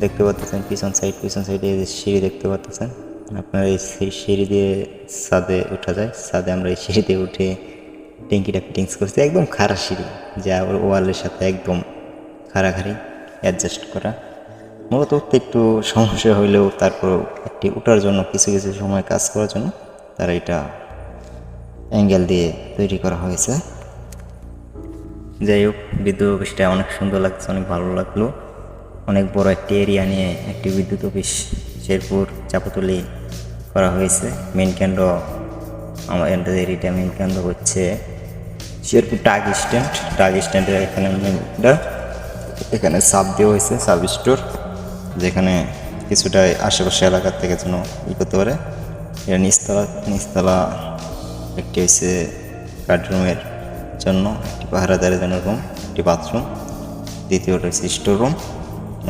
দেখতে পাচ্ছেন পিছন সাইডে সিঁড়ি দেখতে পাচ্ছেন। আপনারা এই সিঁড়ি দিয়ে ছাদে ওঠা যায়। ছাদে আমরা এই সিঁড়ি দিয়ে উঠে ট্যাঙ্কিটা ফিটিংস করছি। একদম খাড়া সিঁড়ি, যা ওয়ালের সাথে একদম খাড়াখাড়ি অ্যাডজাস্ট করা। মূলত উঠতে একটু সমস্যা হইলেও তারপর একটি ওঠার জন্য কিছু কিছু সময় কাজ করার জন্য তারা এটা অ্যাঙ্গেল দিয়ে তৈরি করা হয়েছে। যাই হোক, বিদ্যুৎ অফিসটা অনেক সুন্দর লাগছে, অনেক ভালো লাগলো। অনেক বড় একটি এরিয়া নিয়ে একটি বিদ্যুৎ অফিস শেরপুর চাপাতলি করা হয়েছে। মেন কেন্দ্র আমাদের এরিয়াটা মেন কেন্দ্র হচ্ছে শেরপুর টাগ স্ট্যান্ডের এখানে সাব দেওয়া হয়েছে, সাব স্টোর, যেখানে কিছুটা আশেপাশে এলাকার থেকে যেন করতে পারে। এর নিচতলা একটি হচ্ছে বেডরুমের জন্য, একটি পাহারাদারের জন্য রুম, একটি বাথরুম, দ্বিতীয়টা হচ্ছে স্টোর রুম।